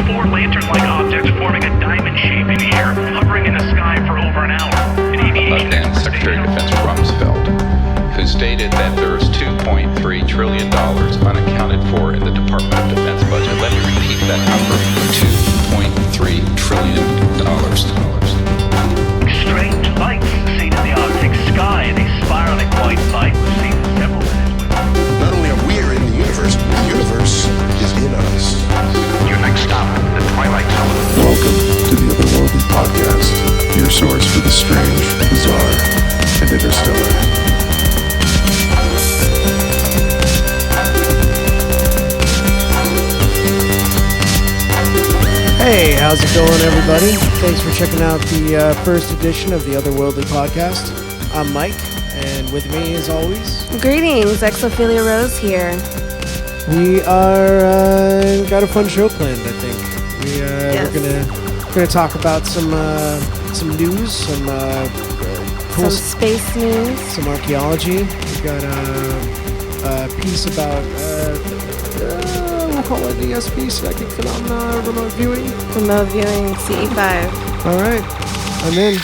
four lantern-like objects forming a diamond shape in the air, hovering in the sky for over an hour. Then Secretary of Defense Rumsfeld, who stated that there is $2.3 trillion unaccounted for in the Department of Defense budget. Let me repeat that number, $2.3 trillion. Strange lights seen in the Arctic sky. They spiral in white light. We've seen several minutes. Not only are we in the universe is in us. Your next stop, the Twilight Zone. Welcome to the Otherworldly Podcast, your source for the strange, bizarre, and interstellar. Hey, how's it going, everybody? Thanks for checking out the first edition of the Otherworldly Podcast. I'm Mike, and with me, as always, Greetings, Exophilia Rose here. we are got a fun show planned. I think Yes. we're gonna talk about some news, some cool Some space news. some archaeology. We got a piece about we'll call it ESP, psychic phenomena, remote viewing. Remote viewing CE5. All right, I'm in.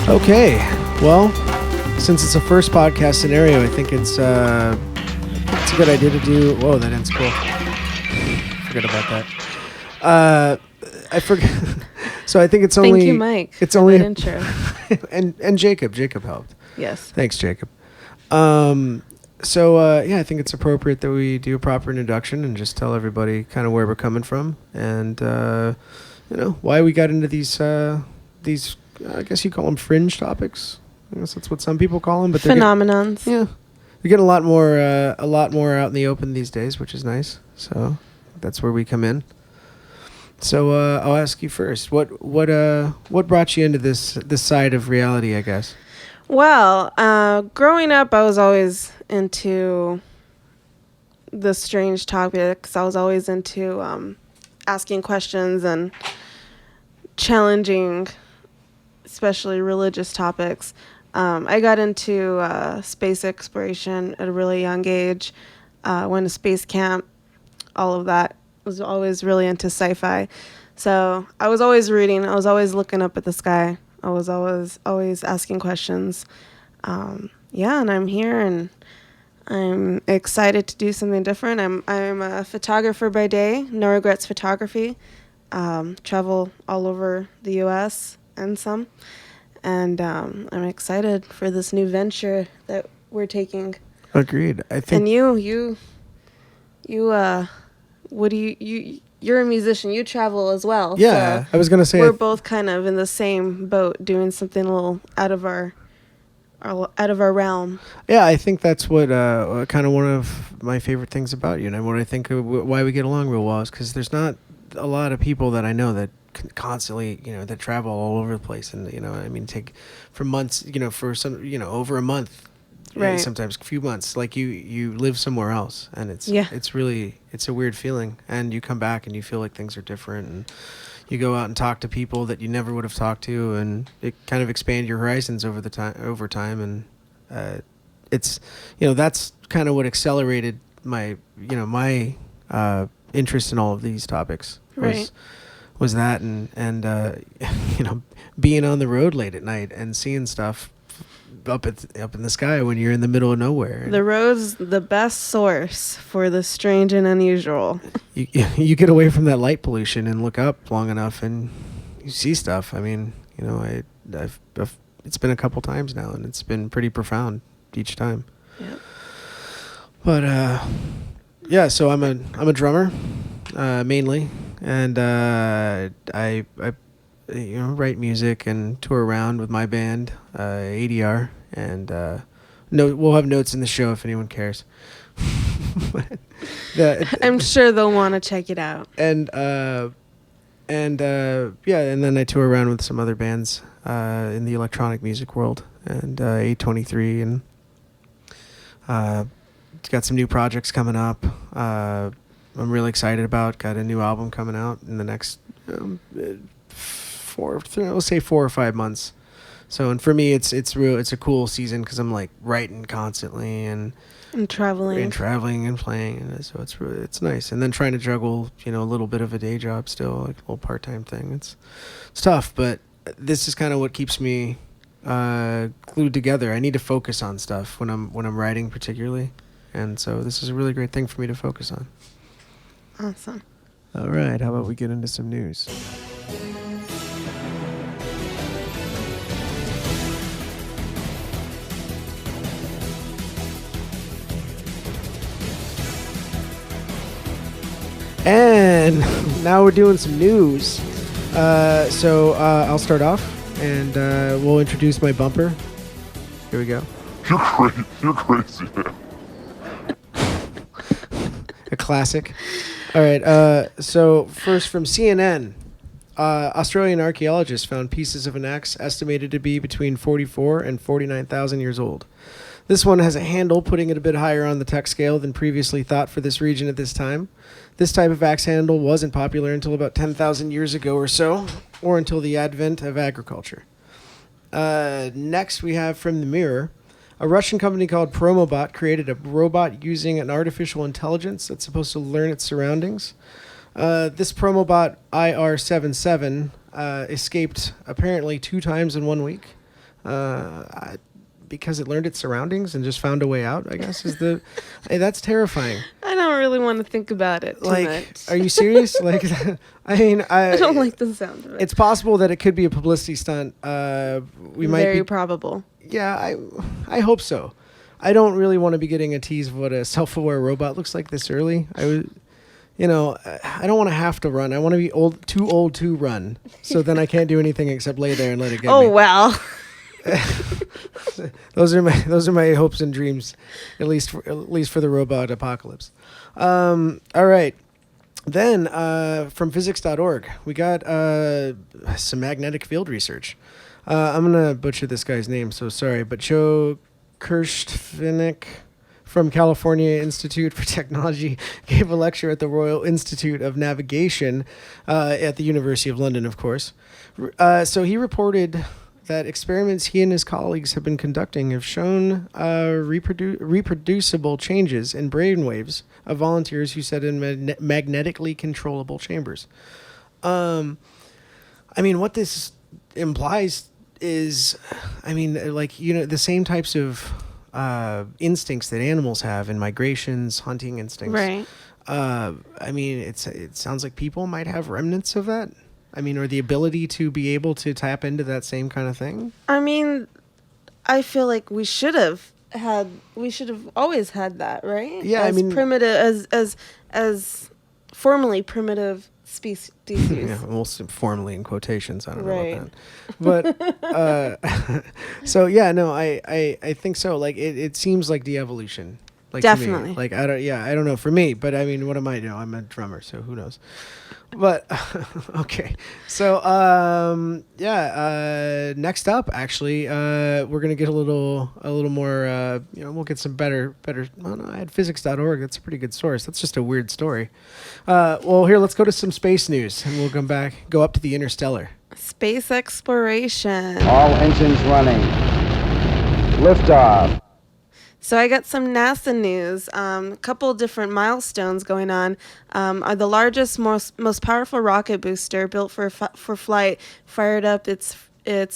Okay, well, since it's a first podcast scenario, I think it's a good idea to do. Whoa, that ends cool. Forget about that. I forget. So I think it's only. Thank you, Mike. It's for only that intro. and Jacob helped. Yes. Thanks, Jacob. So I think it's appropriate that we do a proper introduction and just tell everybody kind of where we're coming from and why we got into these I guess you call them fringe topics. I guess that's what some people call them, but Phenomenons. they're getting a lot more out in the open these days, which is nice. So that's where we come in. So I'll ask you first. What brought you into this side of reality, I guess? Well, growing up, I was always into the strange topics. I was always into asking questions and challenging, especially religious topics. I got into space exploration at a really young age. Went to space camp, all of that. Was always really into sci-fi. So I was always reading. I was always looking up at the sky. I was always asking questions. And I'm here and I'm excited to do something different. I'm a photographer by day, no regrets photography. Travel all over the U.S. and some. And I'm excited for this new venture that we're taking. Agreed. I think. And you what do you're a musician, you travel as well. Yeah, so I was gonna say we're both kind of in the same boat, doing something a little out of our realm. Yeah, I think that's what kind of one of my favorite things about you, and what I think why we get along real well is because there's not a lot of people that I know that constantly, that travel all over the place, and take for months, for some, over a month. Right. Sometimes a few months, like you live somewhere else, and it's a weird feeling, and you come back and you feel like things are different, and you go out and talk to people that you never would have talked to, and it kind of expand your horizons over time, and it's that's kind of what accelerated my interest in all of these topics was that and being on the road late at night and seeing stuff up in the sky when you're in the middle of nowhere. The road's the best source for the strange and unusual. You get away from that light pollution and look up long enough and you see stuff. I mean, I've it's been a couple times now and it's been pretty profound each time. Yep. But so I'm a drummer mainly, and I write music and tour around with my band, ADR, and we'll have notes in the show if anyone cares. I'm sure they'll want to check it out. And then I tour around with some other bands in the electronic music world, and 823, and got some new projects coming up. I'm really excited about. Got a new album coming out in the next 4 or 5 months. So, and for me, it's a cool season because I'm like writing constantly and traveling and playing, and so it's nice. And then trying to juggle, a little bit of a day job still, like a little part-time thing. It's tough, but this is kind of what keeps me glued together. I need to focus on stuff when I'm writing, particularly, and so this is a really great thing for me to focus on. Awesome. All right, how about we get into some news? And now we're doing some news. So I'll start off, and we'll introduce my bumper. Here we go. You're crazy, man. A classic. All right. So first from CNN, Australian archaeologists found pieces of an axe estimated to be between 44 and 49,000 years old. This one has a handle, putting it a bit higher on the tech scale than previously thought for this region at this time. This type of axe handle wasn't popular until about 10,000 years ago or so, or until the advent of agriculture. Next, we have from the Mirror. A Russian company called Promobot created a robot using an artificial intelligence that's supposed to learn its surroundings. This Promobot IR77 escaped apparently 2 times in 1 week. Because it learned its surroundings and just found a way out, I guess, hey, that's terrifying. I don't really want to think about it too much. Are you serious? I don't like the sound of it. It's possible that it could be a publicity stunt. Very probable. Yeah, I hope so. I don't really want to be getting a tease of what a self-aware robot looks like this early. I don't want to have to run. I want to be too old to run. So then I can't do anything except lay there and let it get me. Oh, wow. Those are my hopes and dreams, at least for the robot apocalypse. All right. Then from physics.org, we got some magnetic field research. I'm going to butcher this guy's name, so sorry, but Joe Kirstvinik from California Institute for Technology gave a lecture at the Royal Institute of Navigation at the University of London, of course. So he reported that experiments he and his colleagues have been conducting have shown reproducible changes in brainwaves of volunteers who sat in magnetically controllable chambers. What this implies is, the same types of instincts that animals have in migrations, hunting instincts. Right. It sounds like people might have remnants of that. Or the ability to be able to tap into that same kind of thing? I feel like we should have always had that, right? Yeah, primitive, as formerly primitive species. Yeah, most formally in quotations. I don't know about that. But, so yeah, no, I think so. Like, it seems like de-evolution. Definitely. I don't know for me, but what am I doing? I'm a drummer, so who knows? But okay. So next up, actually, we're gonna get a little more. We'll get some better. Well, no, I had physics.org. That's a pretty good source. That's just a weird story. Well, here, let's go to some space news, and we'll go up to the interstellar. Space exploration. All engines running. Liftoff. So I got some NASA news. A couple different milestones going on. Are the largest, most powerful rocket booster built for flight fired up its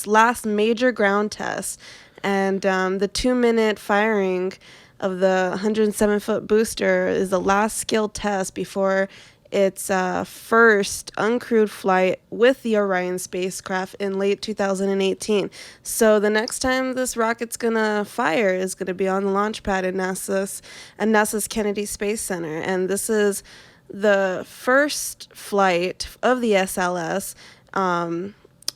last major ground test, and the 2-minute firing of the 107-foot booster is the last skilled test before its first uncrewed flight with the Orion spacecraft in late 2018. So the next time this rocket's gonna fire is gonna be on the launch pad at NASA's Kennedy Space Center, and this is the first flight of the SLS,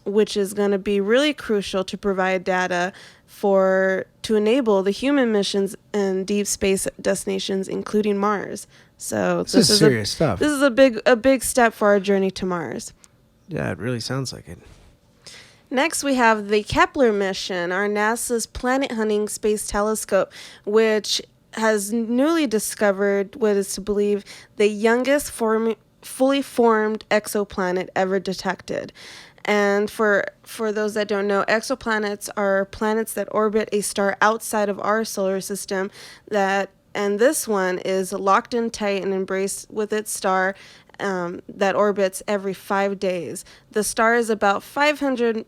which is gonna be really crucial to provide data to enable the human missions in deep space destinations, including Mars. So this is serious stuff. This is a big step for our journey to Mars. Yeah, it really sounds like it. Next, we have the Kepler mission, our NASA's planet-hunting space telescope, which has newly discovered what is to believe the youngest fully formed exoplanet ever detected. And for those that don't know, exoplanets are planets that orbit a star outside of our solar system and this one is locked in tight and embraced with its star that orbits every 5 days. The star is about 500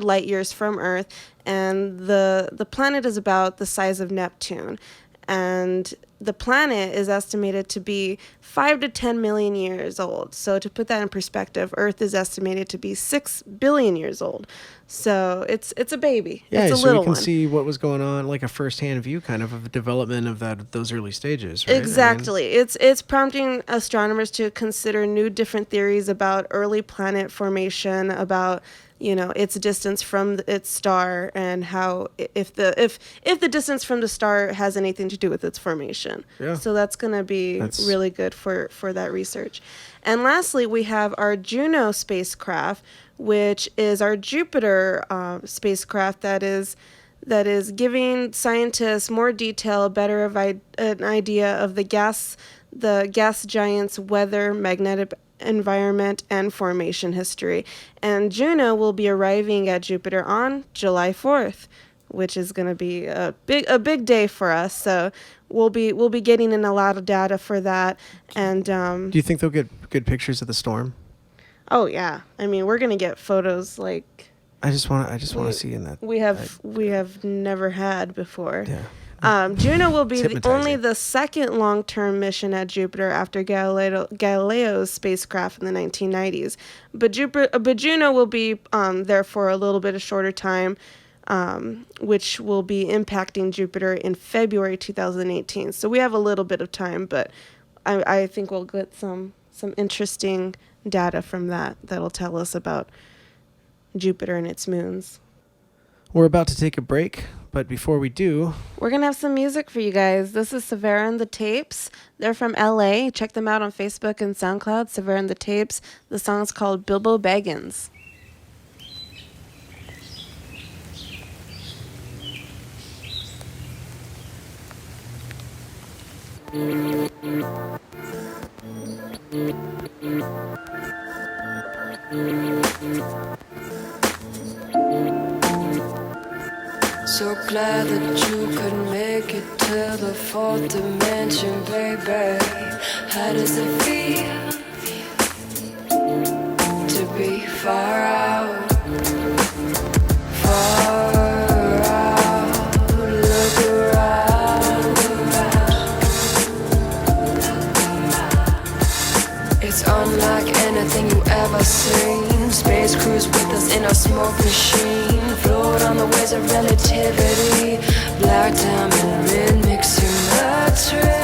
light years from Earth, and the planet is about the size of Neptune. And the planet is estimated to be 5 to 10 million years old. So to put that in perspective, Earth is estimated to be 6 billion years old. So it's a baby. Yeah, it's a so little we can one. see what was going on, like a first-hand view kind of the development of those early stages, right? Exactly. It's prompting astronomers to consider new different theories about early planet formation, about its distance from its star, and how if the distance from the star has anything to do with its formation. Yeah. So that's going to be really good for that research. And lastly, we have our Juno spacecraft, which is our Jupiter spacecraft that is giving scientists more detail, better of an idea of the gas giant's weather, magnetic environment, and formation history. And Juno will be arriving at Jupiter on July 4th, which is going to be a big day for us. So we'll be getting in a lot of data for that. And do you think they'll get good pictures of the storm? Oh yeah, I mean, we're going to get photos like I just want to see in that. we have never had before. Yeah. Juno will be only the second long-term mission at Jupiter after Galileo's spacecraft in the 1990s. But Juno will be there for a little bit of shorter time, which will be impacting Jupiter in February 2018. So we have a little bit of time, but I think we'll get some interesting data from that'll tell us about Jupiter and its moons. We're about to take a break, but before we do, we're going to have some music for you guys. This is Severa and the Tapes. They're from LA. Check them out on Facebook and SoundCloud, Severa and the Tapes. The song's called Bilbo Baggins. So glad that you could make it to the fourth dimension, baby. How does it feel to be far out? Far out, look around. It's unlike anything you ever seen. Space cruise with us in a smoke machine. Float on the waves of relativity. Black diamond rhythmic symmetry.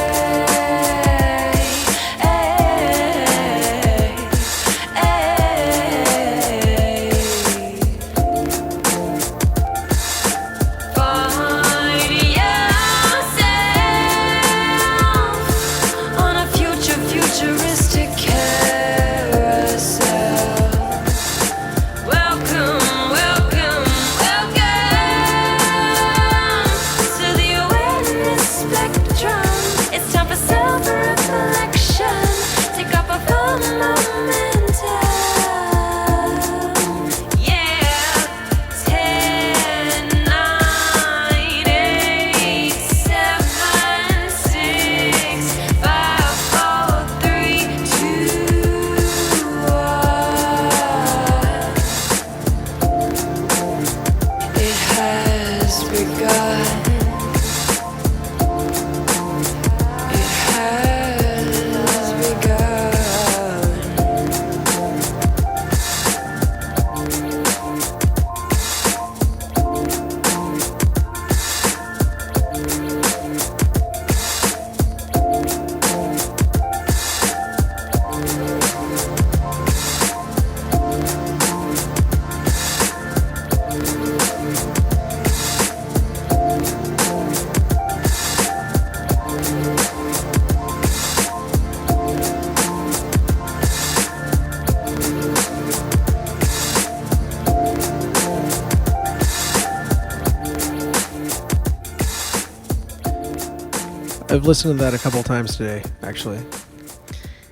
I've listened to that a couple times today, actually.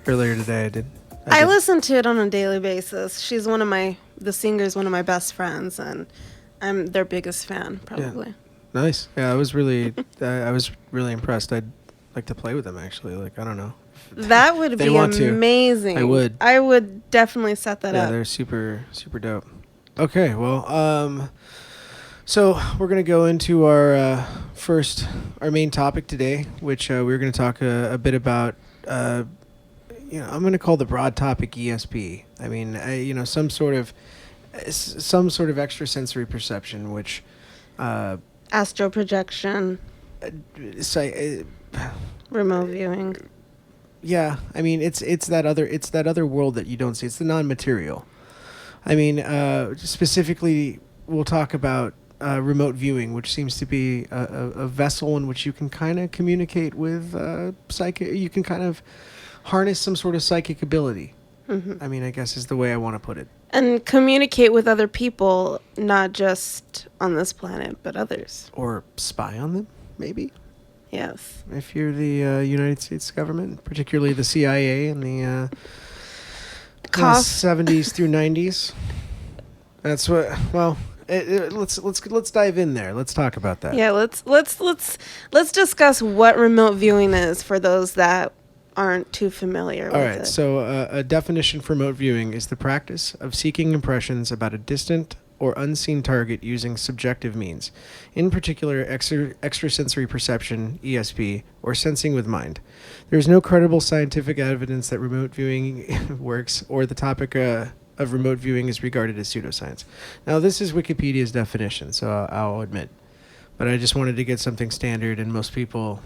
Earlier today I did. I listen to it on a daily basis. She's the singer's one of my best friends, and I'm their biggest fan, probably. Yeah. Nice. Yeah, I was really impressed. I'd like to play with them, actually. Like, I don't know. That would be amazing. I would definitely set that up. Yeah, they're super, super dope. Okay, well, so we're going to go into our main topic today, which we're going to talk a bit about, I'm going to call the broad topic ESP. I mean, some sort of extrasensory perception, which... astral projection. Remote viewing. Yeah, I mean, it's that other world that you don't see. It's the non-material. I mean, specifically, we'll talk about remote viewing, which seems to be a vessel in which you can kind of communicate with psychic. You can kind of harness some sort of psychic ability. Mm-hmm. I mean, I guess is the way I want to put it. And communicate with other people, not just on this planet, but others. Or spy on them, maybe. Yes. If you're the United States government, particularly the CIA in the 70s through 90s. That's what. Well, let's dive in there. Let's talk about that. Yeah, let's discuss what remote viewing is for those that aren't too familiar with it. All right. So a definition for remote viewing is the practice of seeking impressions about a distant or unseen target using subjective means, in particular extrasensory perception, ESP, or sensing with mind. There is no credible scientific evidence that remote viewing works, or the topic of remote viewing is regarded as pseudoscience. Now, this is Wikipedia's definition, so I'll admit. But I just wanted to get something standard, and most people,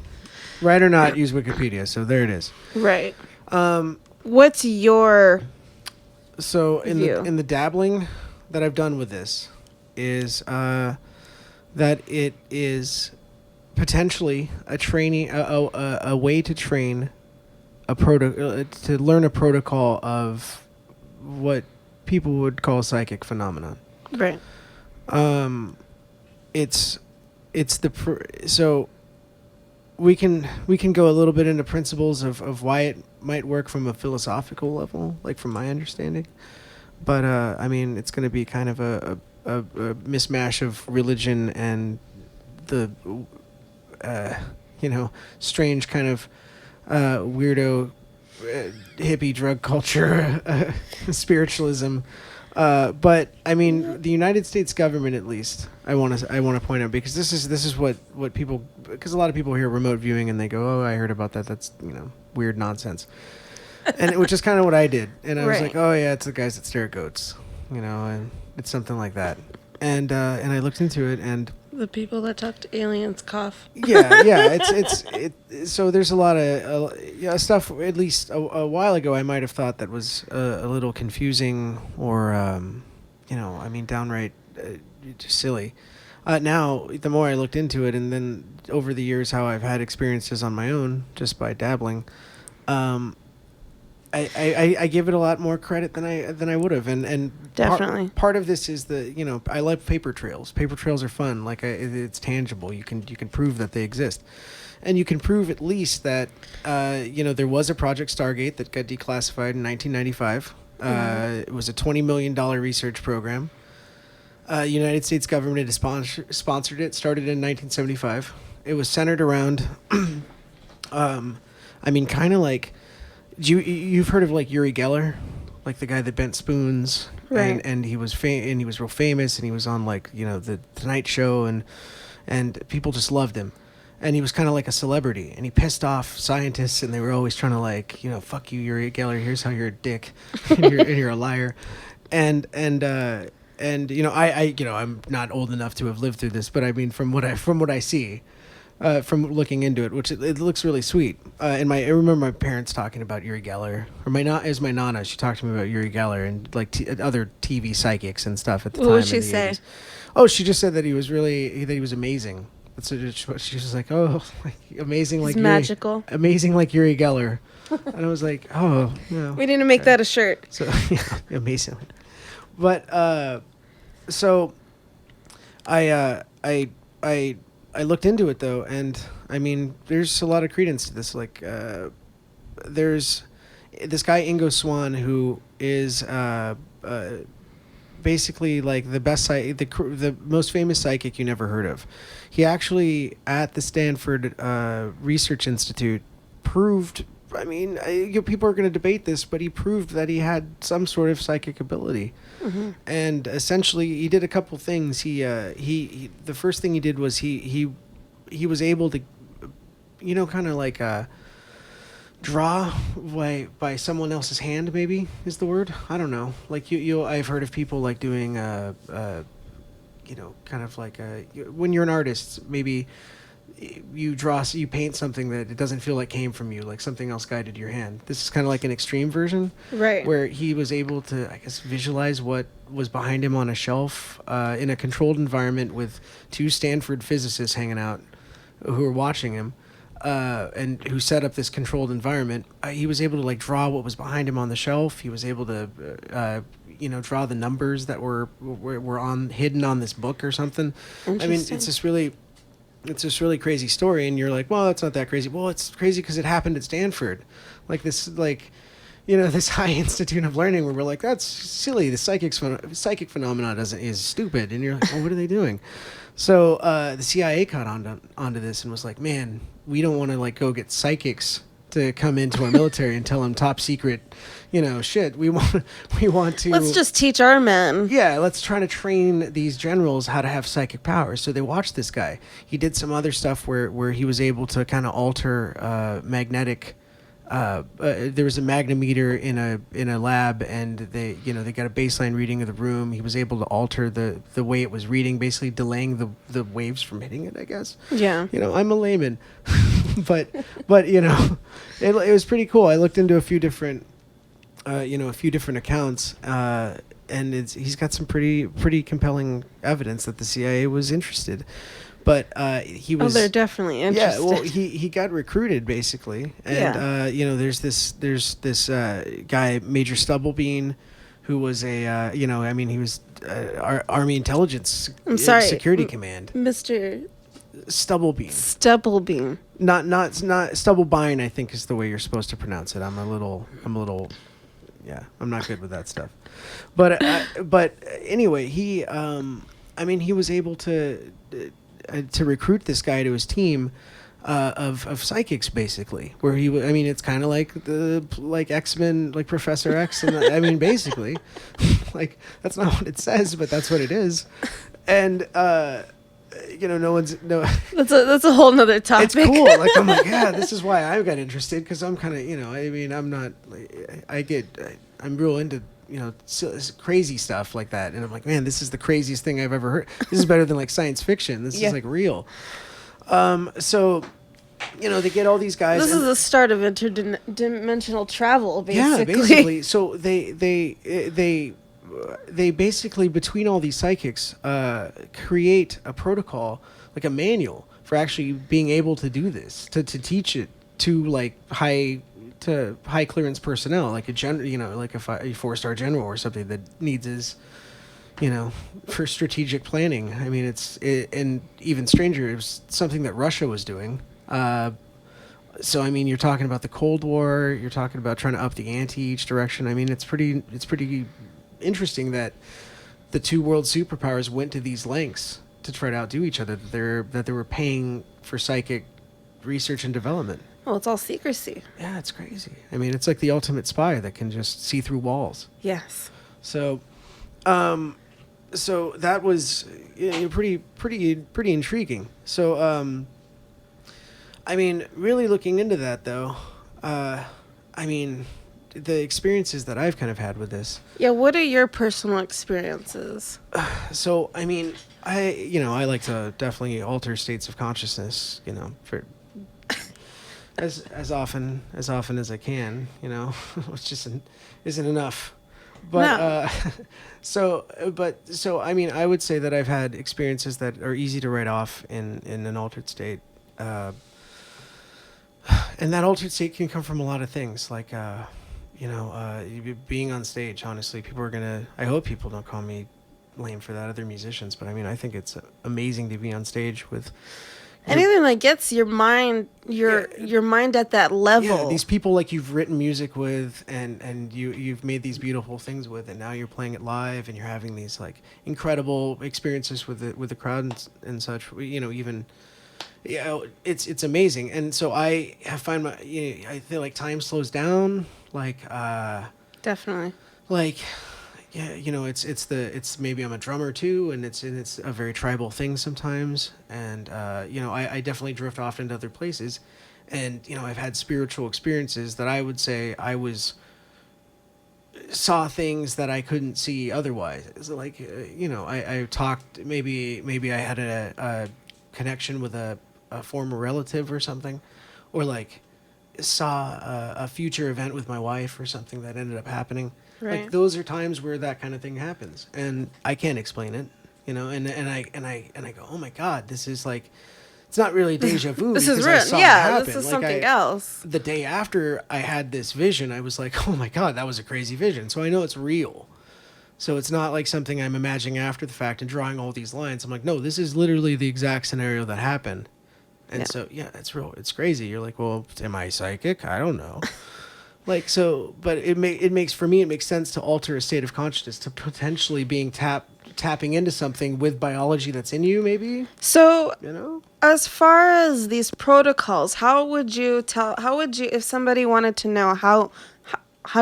right or not, use Wikipedia, so there it is. Right. What's your view? In the dabbling that I've done with this is that it is potentially a way to train to learn a protocol of what people would call psychic phenomenon. Right. So we can go a little bit into principles of why it might work from a philosophical level, like from my understanding. But I mean, it's going to be kind of a mishmash of religion and the strange kind of weirdo hippie drug culture spiritualism. But I mean, the United States government, at least, I want to point out, because this is what people, because a lot of people hear remote viewing and they go, oh, I heard about that. That's weird nonsense. And which is kind of what I did. And I was like, oh yeah, it's the guys that stare at goats, and it's something like that. And I looked into it, and the people that talk to aliens cough. Yeah. So there's a lot of stuff. At least a while ago, I might have thought that was a little confusing, or downright just silly. Now, the more I looked into it, and then over the years, how I've had experiences on my own just by dabbling. I give it a lot more credit than I would have, and definitely part of this is I love paper trails. Paper trails are fun. Like it's tangible. You can prove that they exist, and you can prove at least that there was a Project Stargate that got declassified in 1995. It was a $20 million research program. United States government had sponsored it. Started in 1975. It was centered around, kind of like. You've heard of like Uri Geller, like the guy that bent spoons, right? And he was and he was real famous, and he was on like the Tonight Show, and people just loved him, and he was kind of like a celebrity, and he pissed off scientists, and they were always trying to like fuck you, Uri Geller, here's how you're a dick, and you're a liar, and I'm not old enough to have lived through this, but I mean from what I see. From looking into it, which it looks really sweet. I remember my parents talking about Uri Geller, or my nana. She talked to me about Uri Geller and like other TV psychics and stuff at the time. What did she say? 80s. Oh, she just said that he was amazing. That's what she was like. Oh, like, amazing, like magical, amazing like Uri Geller. And I was like, oh, no. We need to make that a shirt. So yeah, amazing. But so I looked into it though, and I mean, there's a lot of credence to this. Like, this guy Ingo Swann, who is basically like the best the most famous psychic you never heard of. He actually at the Stanford Research Institute proved. I mean, people are going to debate this, but he proved that he had some sort of psychic ability, and essentially he did a couple things. He the first thing he did was he was able to, kind of like draw by someone else's hand, maybe is the word. I don't know. Like I've heard of people like doing kind of like when you're an artist, maybe you paint something that it doesn't feel like came from you, like something else guided your hand. This is kind of like an extreme version, right? Where he was able to, I guess, visualize what was behind him on a shelf in a controlled environment with 2 Stanford physicists hanging out who were watching him. And who set up this controlled environment. He was able to like draw what was behind him on the shelf. He was able to, draw the numbers that were hidden on this book or something. I mean, it's this really crazy story, and you're like, well, that's not that crazy. Well, it's crazy because it happened at Stanford, like this, this high institute of learning where we're like, that's silly. The psychic phenomenon is stupid, and you're like, well, what are they doing? So the CIA caught onto this and was like, man, we don't want to like go get psychics to come into our military and tell them top secret, shit. We want to. Let's just teach our men. Yeah, let's try to train these generals how to have psychic powers. So they watched this guy. He did some other stuff where he was able to kind of alter magnetic. There was a magnemeter in a lab, and they got a baseline reading of the room. He was able to alter the way it was reading, basically delaying the waves from hitting it, I guess. Yeah. I'm a layman, but it was pretty cool. I looked into a few different accounts, and he's got some pretty compelling evidence that the CIA was interested. But he was. Oh, they're definitely interested. Yeah, well, he got recruited basically, and there's this guy Major Stubblebean, who was he was Army Intelligence Security Command. Mr. Stubblebean. Stubblebean. Not Stubblebine, I think is the way you're supposed to pronounce it. I'm a little. Yeah, I'm not good with that stuff. But anyway, he was able to recruit this guy to his team of psychics, basically, where it's kind of like X-Men, like Professor X, and basically, like that's not what it says, but that's what it is, and that's a whole nother topic. It's cool. Like I'm like, yeah, this is why I got interested, because I'm kind of I'm not I'm real into crazy stuff like that, and I'm like, man, this is the craziest thing I've ever heard. This is better than like science fiction. This is like real. So they get all these guys. This is the start of interdimensional travel, basically. Yeah, basically. So they basically, between all these psychics, create a protocol, like a manual for actually being able to do this, to teach it to like high clearance personnel, like a like a 4-star general or something that needs his, for strategic planning. I mean, and even stranger, it was something that Russia was doing. So you're talking about the Cold War. You're talking about trying to up the ante each direction. I mean, it's pretty interesting that the 2 world superpowers went to these lengths to try to outdo each other. That they were paying for psychic research and development. Well, it's all secrecy. Yeah, it's crazy. I mean, it's like the ultimate spy that can just see through walls. Yes. So, so that was pretty intriguing. So, really looking into that though, the experiences that I've kind of had with this. Yeah, what are your personal experiences? So, I like to definitely alter states of consciousness, for as often as I can, which just isn't enough. But no. I would say that I've had experiences that are easy to write off in an altered state. And that altered state can come from a lot of things, like being on stage. Honestly, I hope people don't call me lame for that, other musicians, but I think it's amazing to be on stage with anything that gets your mind your mind at that level. Yeah, these people like you've written music with and you've made these beautiful things with, and now you're playing it live and you're having these like incredible experiences with the crowd and such. Even it's amazing. And so I find I feel like time slows down, like Definitely. like yeah, it's maybe I'm a drummer too, and it's a very tribal thing sometimes, and I definitely drift off into other places, and I've had spiritual experiences that I would say saw things that I couldn't see otherwise. It's like I talked, maybe I had a connection with a former relative or something, or like saw a future event with my wife or something that ended up happening. Right. Like those are times where that kind of thing happens, and I can't explain it, and I go, oh my God, this is like, it's not really deja vu. This is because I real. saw it Yeah, happen. this is Like, something else. The day after I had this vision, I was like, oh my God, that was a crazy vision. So I know it's real. So it's not like something I'm imagining after the fact and drawing all these lines. I'm like, no, this is literally the exact scenario that happened. And so, yeah, it's real. It's crazy. You're like, well, am I psychic? I don't know. Like, so, but it makes sense to alter a state of consciousness to potentially being tapping into something with biology that's in you, maybe. So, as far as these protocols, how would you, if somebody wanted to know how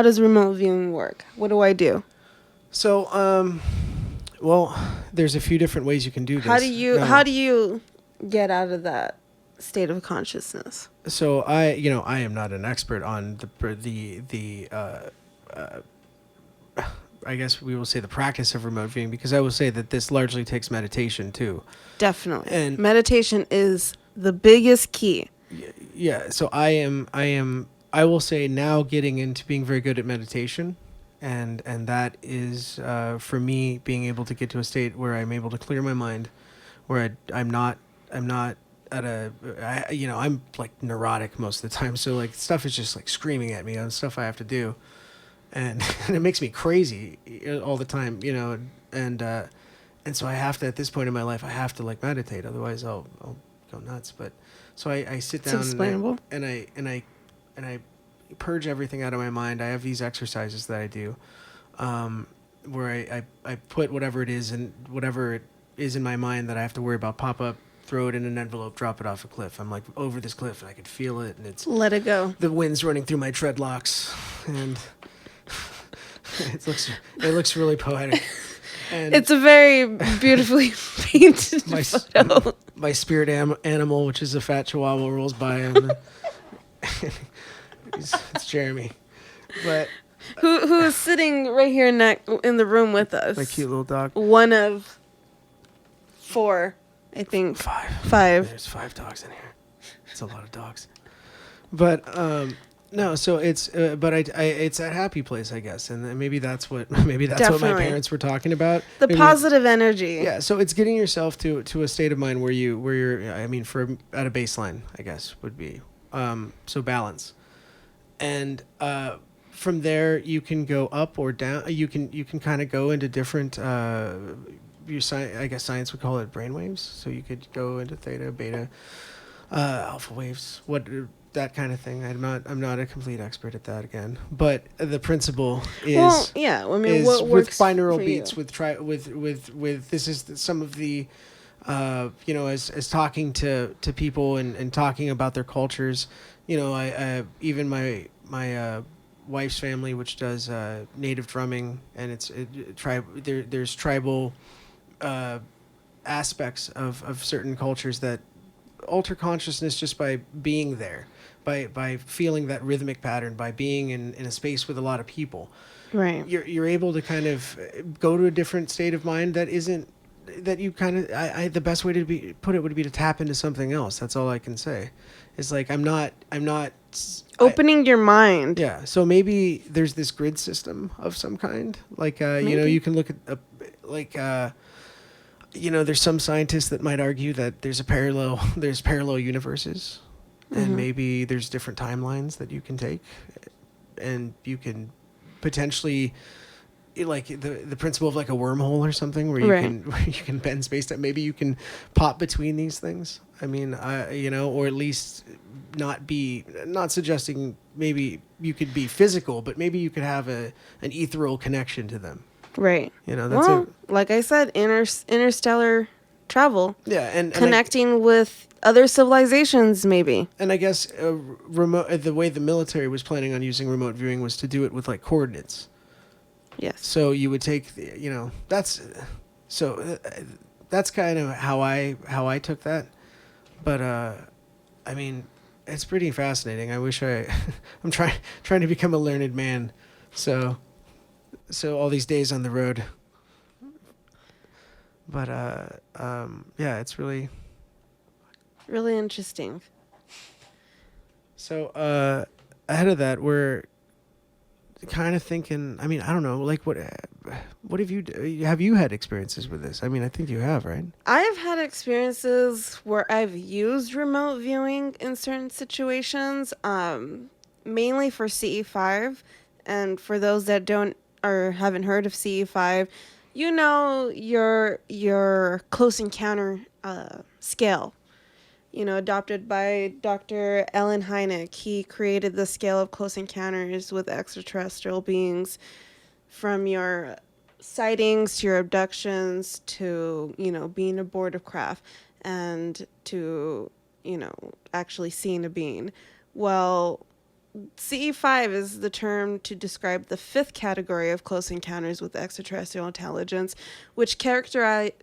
does remote viewing work? What do I do? So, well, there's a few different ways you can do this. How do you get out of that state of consciousness? So I am not an expert on I guess we will say the practice of remote viewing, because I will say that this largely takes meditation too. Definitely. And meditation is the biggest key. Yeah. So I will say now getting into being very good at meditation, and that is for me being able to get to a state where I'm able to clear my mind, where I'm not at I'm like neurotic most of the time. So like stuff is just like screaming at me on stuff I have to do. And it makes me crazy all the time, and so I have to, at this point in my life, I have to like meditate. Otherwise I'll go nuts. But so I sit down and I purge everything out of my mind. I have these exercises that I do, where I put whatever it is in my mind that I have to worry about pop up, throw it in an envelope, drop it off a cliff. I'm like over this cliff and I could feel it, and it's let it go. The wind's running through my dreadlocks, and it looks really poetic. And it's a very beautifully painted photo. My spirit animal, which is a fat chihuahua, rolls by, and it's Jeremy, but who is sitting right here in the room with us. My cute little dog. One of 4. I think 5. There's 5 dogs in here. It's a lot of dogs. But no, so it's but it's that happy place, I guess, and maybe that's what my parents were talking about. The positive energy. Yeah, so it's getting yourself to a state of mind where you're at a baseline, I guess would be so balance, and from there you can go up or down. You can kind of go into different. I guess science would call it brainwaves. So you could go into theta, beta, alpha waves, that kind of thing. I'm not a complete expert at that again, but the principle is what with works binaural for beats, you? with this is some of the as talking to people and talking about their cultures. I even my wife's family, which does native drumming, and there's tribal aspects of certain cultures that alter consciousness just by being there, by feeling that rhythmic pattern, by being in a space with a lot of people. Right. You're able to kind of go to a different state of mind that isn't that you kind of the best way to put it would be to tap into something else. That's all I can say. It's like I'm not opening your mind. Yeah. So maybe there's this grid system of some kind. Like you can look at there's some scientists that might argue that there's parallel universes, and maybe there's different timelines that you can take, and you can potentially like the principle of like a wormhole or something where you can bend space-time. Maybe you can pop between these things. I mean, or at least not suggesting maybe you could be physical, but maybe you could have an ethereal connection to them. Right. That's like I said, interstellar travel. Yeah, and connecting with other civilizations, maybe. And I guess the way the military was planning on using remote viewing was to do it with like coordinates. Yes. So you would take, that's kind of how I took that. But I mean, it's pretty fascinating. I wish I'm trying to become a learned man. So all these days on the road. But yeah, it's really interesting. So ahead of that, we're kind of thinking. I mean, I don't know. Like, what have you had experiences with this? I mean, I think you have, right? I've had experiences where I've used remote viewing in certain situations, mainly for CE5. And for those that don't or haven't heard of CE5, your close encounter scale, adopted by Dr. Ellen Hynek. He created the scale of close encounters with extraterrestrial beings, from your sightings to your abductions to, being aboard a craft and to, actually seeing a being. Well, CE5 is the term to describe the fifth category of close encounters with extraterrestrial intelligence, which characterizes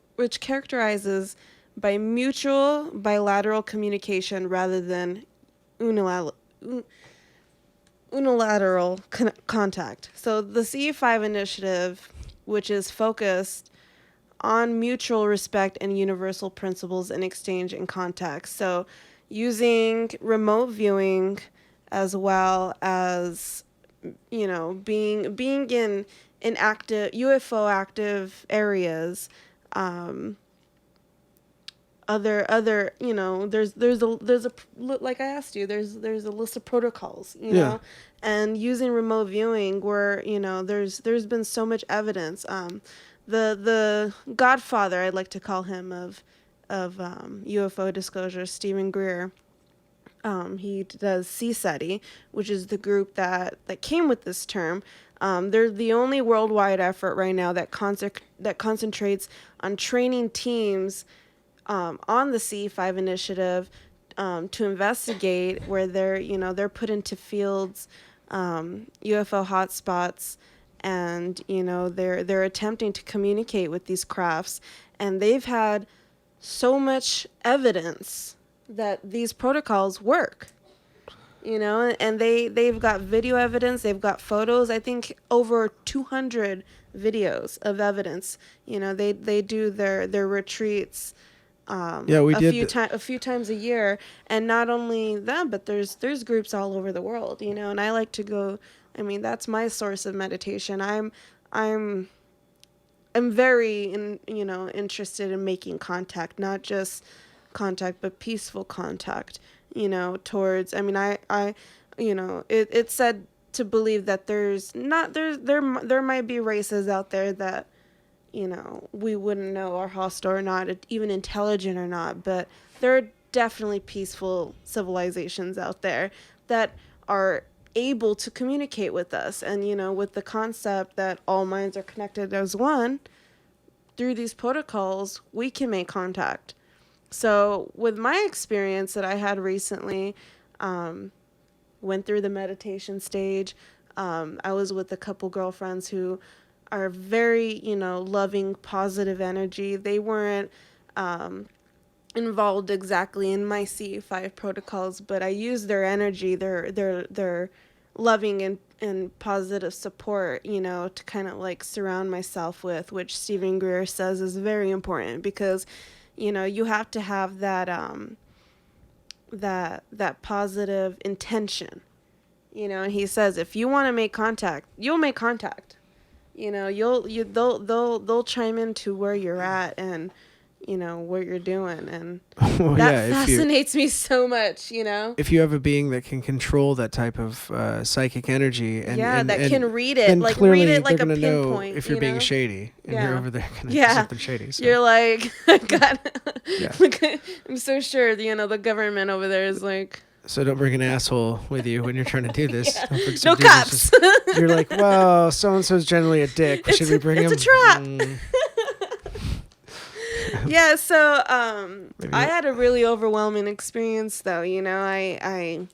by mutual bilateral communication rather than unilateral contact. So the CE5 initiative, which is focused on mutual respect and universal principles in exchange and contact. So using remote viewing as well as, being in active UFO active areas, other there's a like I asked you, there's a list of protocols, know, and using remote viewing where there's been so much evidence. The godfather, I'd like to call him, of UFO disclosure, Stephen Greer. He does CSETI, which is the group that came with this term. They're the only worldwide effort right now that concentrates on training teams on the CE5 initiative to investigate where they're put into fields, UFO hotspots, and they're attempting to communicate with these crafts, and they've had so much evidence that these protocols work, and they've got video evidence, they've got photos, I think over 200 videos of evidence. They do their retreats a few times a year, and not only them, but there's groups all over the world, and I like to go. I mean, that's my source of meditation. I'm very interested in making contact, not just contact, but peaceful contact, towards, I mean, it's said to believe that there might be races out there that, we wouldn't know are hostile or not, even intelligent or not, but there are definitely peaceful civilizations out there that are able to communicate with us. And, with the concept that all minds are connected as one, through these protocols, we can make contact. So with my experience that I had recently, went through the meditation stage. I was with a couple girlfriends who are very, loving, positive energy. They weren't involved exactly in my CE5 protocols, but I used their energy, their loving and positive support, to kind of like surround myself with, which Stephen Greer says is very important, because you have to have that that positive intention, and he says if you want to make contact, you'll make contact. They'll chime into where you're at, and what you're doing, and Well, that yeah, fascinates me so much. if you have a being that can control that type of psychic energy, and that can read it, then like clearly read it like they're a gonna know pinpoint. if you're being shady, and you're over there gonna do Yeah. something shady. So. You're like, God, Yeah. I'm so sure the government over there is like, So don't bring an asshole with you when you're trying to do this. Yeah. Don't bring some No dude who's cops. just- you're like, well, so and so's generally a dick. Should we bring him? It's a trap. Mm. Yeah, so Maybe I not. had a really overwhelming experience though. I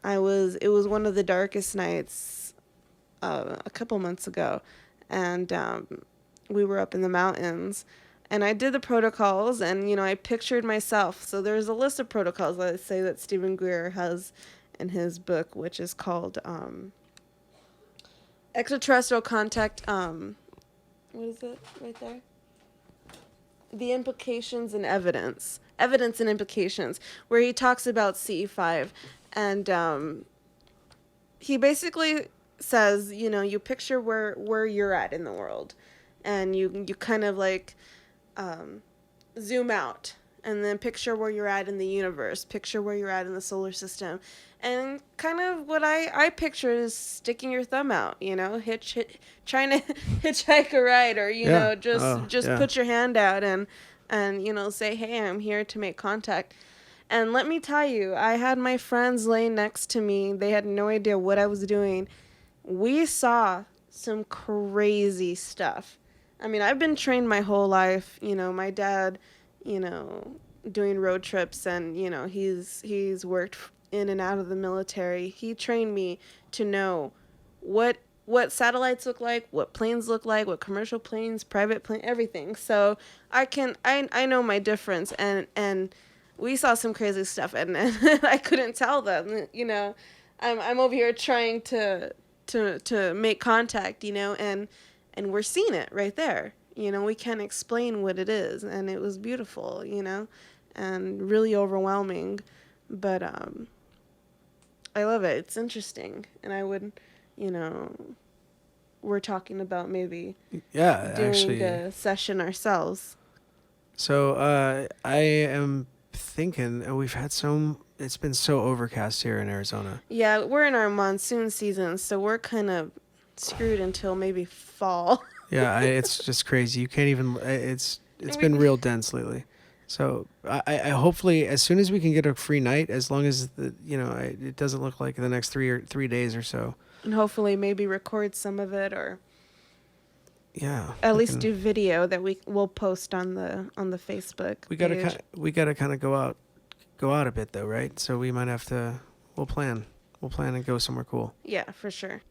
was it was one of the darkest nights a couple months ago, and we were up in the mountains, and I did the protocols, and I pictured myself. So there's a list of protocols, let's say, that Stephen Greer has in his book, which is called Extraterrestrial Contact. What is it right there? The Implications and Evidence and Implications, where he talks about CE5, and he basically says, you picture where you're at in the world, and you kind of like zoom out, and then picture where you're at in the universe, picture where you're at in the solar system, and kind of what I picture is sticking your thumb out, trying to hitchhike a ride, or just put your hand out and say, hey, I'm here to make contact. And let me tell you, I had my friends laying next to me. They had no idea what I was doing. We saw some crazy stuff. I mean, I've been trained my whole life. My dad, doing road trips, and he's worked in and out of the military. He trained me to know what satellites look like, what planes look like, what commercial planes, private plane, everything. So I know my difference, and we saw some crazy stuff, and I couldn't tell them. I'm over here trying to make contact, and we're seeing it right there. We can't explain what it is, and it was beautiful, and really overwhelming, but I love it. It's interesting, and I would, we're talking about maybe doing a session ourselves. So I am thinking we've had it's been so overcast here in Arizona. Yeah, we're in our monsoon season, so we're kind of screwed until maybe fall. Yeah, it's just crazy. You can't even. It's been real dense lately. So I hopefully as soon as we can get a free night, as long as it doesn't look like the next 3 days or so. And hopefully maybe record some of it, or at least do video that we'll post on the Facebook. We gotta kind of go out a bit though, right? So we might have to. We'll plan and go somewhere cool. Yeah, for sure.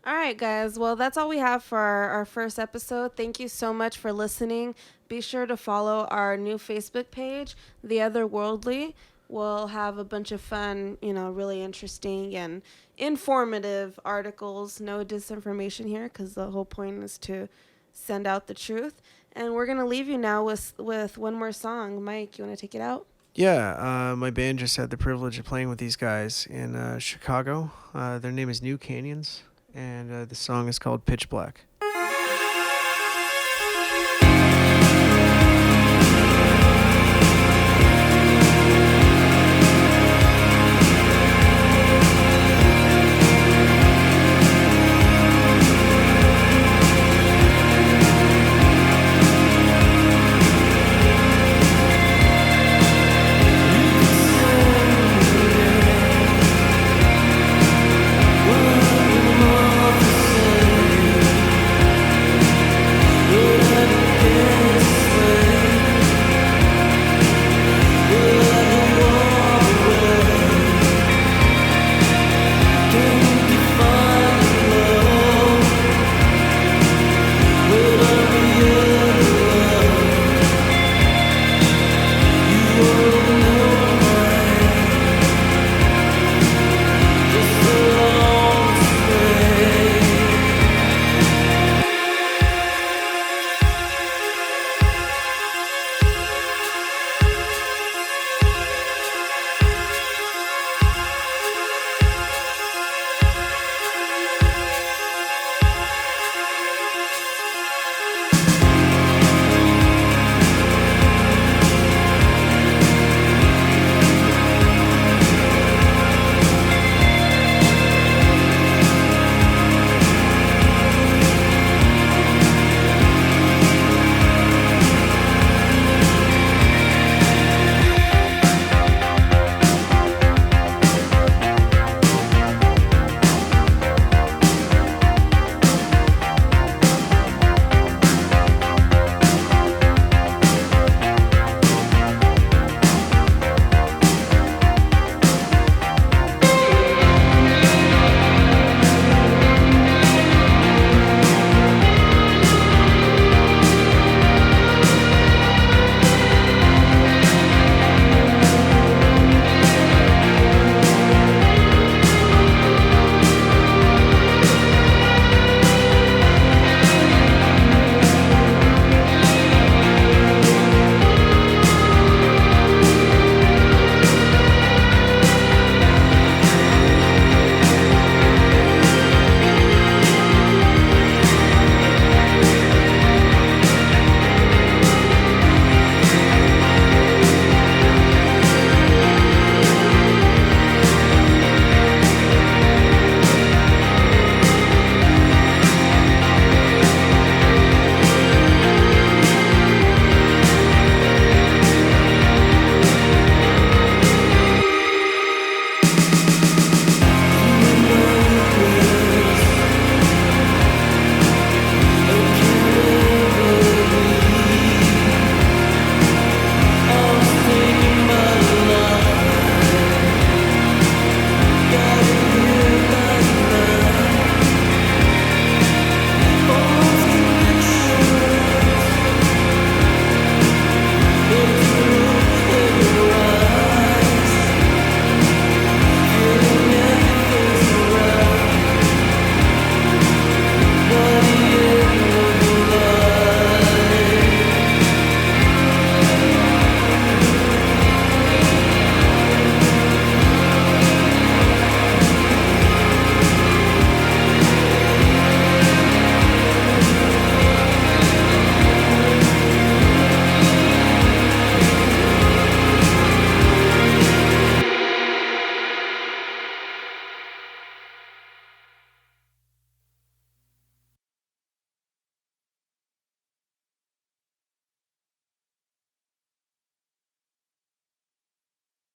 All right, guys. Well, that's all we have for our first episode. Thank you so much for listening. Be sure to follow our new Facebook page, The Otherworldly. We'll have a bunch of fun, really interesting and informative articles. No disinformation here, because the whole point is to send out the truth. And we're going to leave you now with one more song. Mike, you want to take it out? Yeah, my band just had the privilege of playing with these guys in Chicago. Their name is New Canyons, and the song is called Pitch Black.